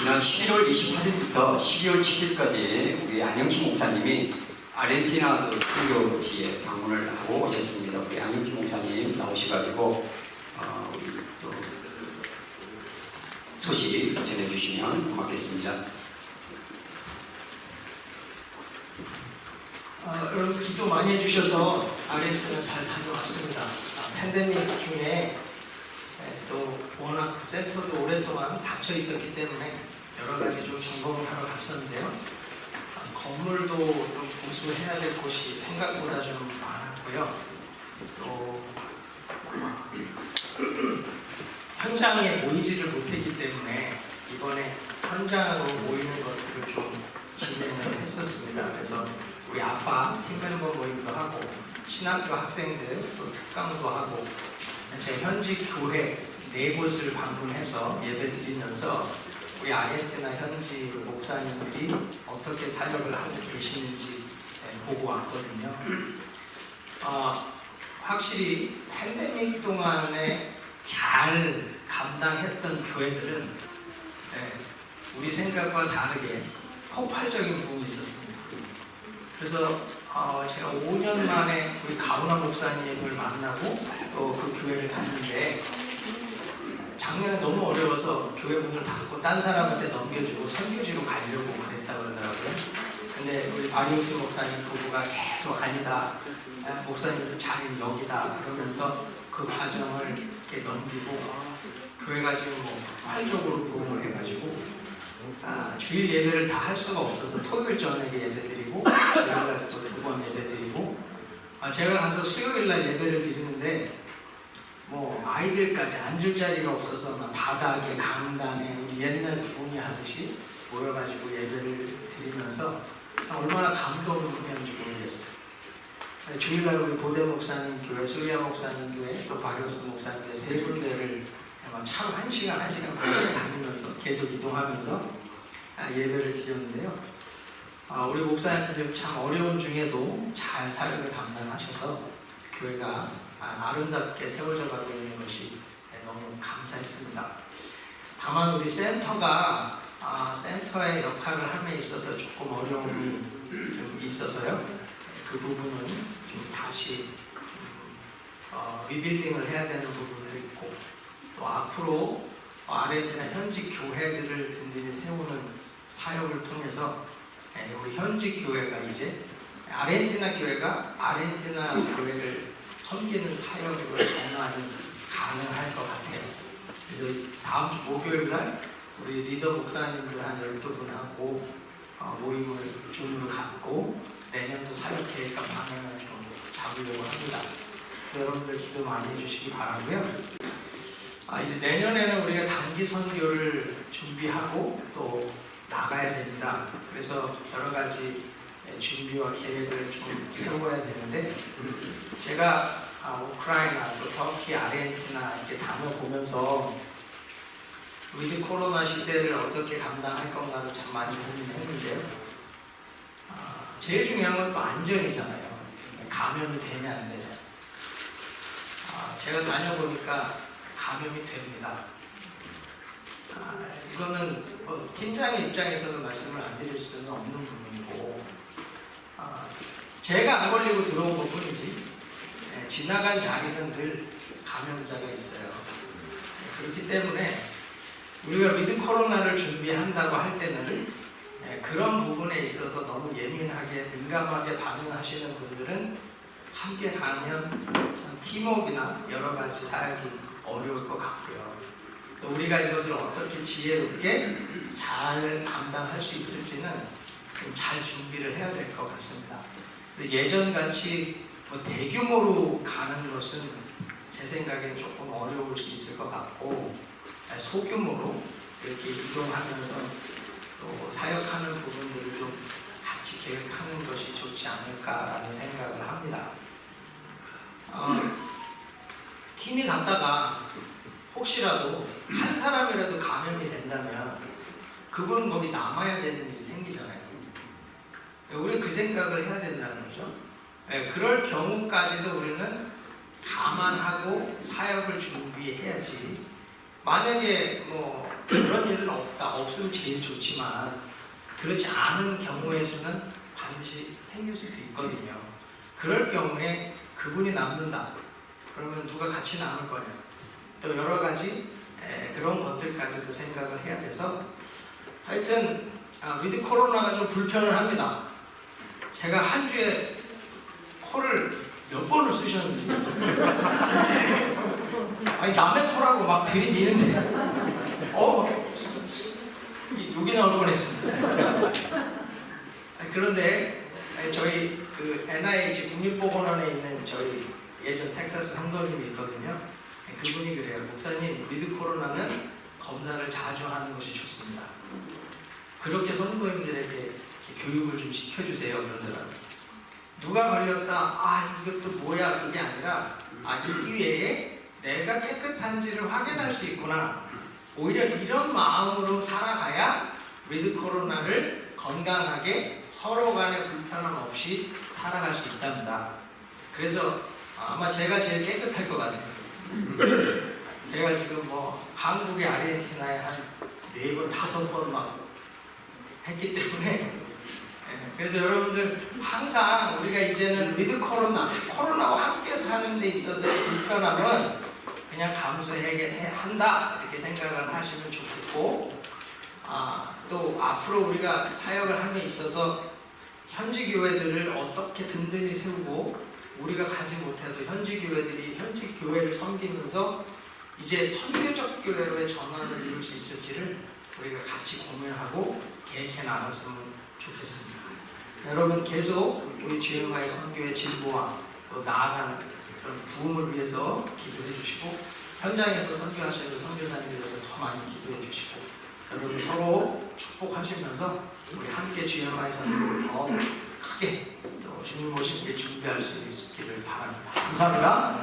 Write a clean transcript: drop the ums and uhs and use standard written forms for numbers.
지난 11월 28일부터 12월 7일까지 우리 안영치 목사님이 아르헨티나 그 선교지에 방문을 하고 오셨습니다. 우리 안영치 목사님 나오셔가지고 우리 또 소식 전해주시면 고맙겠습니다. 여러분 기도 많이 해주셔서 아르헨티나 잘 다녀왔습니다. 팬데믹 중에 또 워낙 센터도 오랫동안 닫혀 있었기 때문에 여러 가지 좀 점검을 하러 갔었는데요. 건물도 좀 보수해야 될 곳이 생각보다 좀 많았고요. 또 현장에 모이지를 못했기 때문에 이번에 현장으로 모이는 것들을 좀 진행을 했었습니다. 그래서 우리 아빠 팀멤버 모임도 하고 신학교 학생들 또 특강도 하고 제 현지 교회 4곳을 방문해서 예배 드리면서 우리 아르헨티나 현지 목사님들이 어떻게 사역을 하고 계시는지 보고 왔거든요. 확실히 팬데믹 동안에 잘 감당했던 교회들은 우리 생각과 다르게 폭발적인 부분이 있었습니다. 그래서 제가 5년 만에 우리 가훈아 목사님을 만나고 또 그 교회를 갔는데 작년에 너무 어려워서 교회 문을 닫고 딴 사람한테 넘겨주고 선교지로 가려고 그랬다고 그러더라고요. 근데 우리 바리우스 목사님 부부가 계속 아니다, 목사님 자리는 여기다 그러면서 그 과정을 이렇게 넘기고 교회가 지금 폭발적으로 부흥을 해가지고 주일 예배를 다 할 수가 없어서 토요일 저녁에 예배 드리고 주일날 또 2번 예배 드리고 제가 가서 수요일날 예배를 드리는데 아이들까지 앉을 자리가 없어서 바닥에 강단에 우리 옛날 부흥회 하듯이 모여가지고 예배를 드리면서 얼마나 감동이었는지 모르겠어요. 주일날 우리 보대 목사님 교회, 수리아 목사님 교회, 또 바리오스 목사님 교회 3군데를 차로 1시간 걸쳐 다니면서 계속 이동하면서 예배를 드렸는데요. 우리 목사님들 참 어려운 중에도 잘 사역을 감당하셔서 교회가 아름답게 세워져 가고 있는 것이 너무 감사했습니다. 다만 우리 센터가 센터의 역할을 함에 있어서 조금 어려움이 좀 있어서요. 그 부분은 좀 다시 리빌딩을 해야 되는 부분도 있고 또 앞으로 아르헨티나 현지 교회들을 든든히 세우는 사역을 통해서 우리 현지 교회가 이제 아르헨티나 교회가 아르헨티나 교회를 섬기는 사역으로 전환이 가능할 것 같아요. 그래서 다음 주 목요일날 우리 리더 목사님들 한 12분하고 모임을 줌으로 갖고 내년도 사역 계획과 방향을 좀 잡으려고 합니다. 여러분들 기도 많이 해주시기 바라고요. 이제 내년에는 우리가 단기 선교를 준비하고 또 나가야 됩니다. 그래서 여러 가지 준비와 계획을 좀 세워야 되는데 제가 우크라이나 또 터키, 아르헨티나 이렇게 다녀보면서 위드 코로나 시대를 어떻게 감당할 건가를 참 많이 고민했는데요. 제일 중요한 건 또 안전이잖아요. 감염이 되냐 안 되냐. 제가 다녀보니까 감염이 됩니다. 이거는 팀장의 입장에서도 말씀을 안 드릴 수는 없는 부분이고 제가 안 걸리고 들어온 것 뿐이지 지나간 자리는 늘 감염자가 있어요. 그렇기 때문에 우리가 위드 코로나를 준비한다고 할 때는 그런 부분에 있어서 너무 예민하게 민감하게 반응하시는 분들은 함께 가면 팀워크나 여러 가지 사역이 어려울 것 같고요. 또 우리가 이것을 어떻게 지혜롭게 잘 감당할 수 있을지는 좀 잘 준비를 해야 될 것 같습니다. 그래서 예전같이 대규모로 가는 것은 제 생각엔 조금 어려울 수 있을 것 같고 소규모로 이렇게 이동하면서 또 사역하는 부분들을 좀 같이 계획하는 것이 좋지 않을까라는 생각을 합니다. 팀이 갔다가 혹시라도 한 사람이라도 감염이 된다면 그분은 거기 남아야 되는 일이 생기잖아요. 우리는 그 생각을 해야 된다는 거죠. 그럴 경우까지도 우리는 감안하고 사역을 준비해야지 만약에 뭐 그런 일은 없으면 제일 좋지만 그렇지 않은 경우의 수는 반드시 생길 수도 있거든요. 그럴 경우에 그분이 남는다. 그러면 누가 같이 남을 거냐. 또 여러 가지 그런 것들까지도 생각을 해야 돼서 하여튼 위드 코로나가 좀 불편을 합니다. 제가 한 주에 코를 몇 번을 쑤셨는지 아니 남의 코라고 막 들이미는데 욕이 나올 뻔했습니다. 그런데 저희 그 NIH 국립보건원에 있는 저희 예전 텍사스 성도님이 있거든요. 그분이 그래요. 목사님, 위드 코로나는 검사를 자주 하는 것이 좋습니다. 그렇게 성도님들에게 이렇게 교육을 좀 시켜주세요. 그러더라고요. 누가 걸렸다, 이것도 뭐야, 그게 아니라, 이 기회에 내가 깨끗한지를 확인할 수 있구나. 오히려 이런 마음으로 살아가야 위드 코로나를 건강하게 서로 간의 불편함 없이 살아갈 수 있답니다. 그래서 아마 제가 제일 깨끗할 것 같아요. 제가 지금 뭐 한국에 아르헨티나에 한 4번, 5번 막 했기 때문에 그래서 여러분들 항상 우리가 이제는 위드 코로나와 함께 사는 데 있어서의 불편함은 그냥 감수해야 한다 이렇게 생각을 하시면 좋겠고 또 앞으로 우리가 사역을 함에 있어서 현지 교회들을 어떻게 든든히 세우고 우리가 가지 못해도 현지 교회들이 현지 교회를 섬기면서 이제 선교적 교회로의 전환을 이룰 수 있을지를 우리가 같이 고민하고 계획해 나갔으면 좋겠습니다. 여러분 계속 우리 GMI 선교의 진보와 또 나아가는 그런 부흥을 위해서 기도해 주시고 현장에서 선교하시는 선교사님들에서 더 많이 기도해 주시고 여러분 서로 축복하시면서 우리 함께 GMI 선교를 더 크게 또 주님 모시기에 준비할 수 있기를 바랍니다. 감사합니다.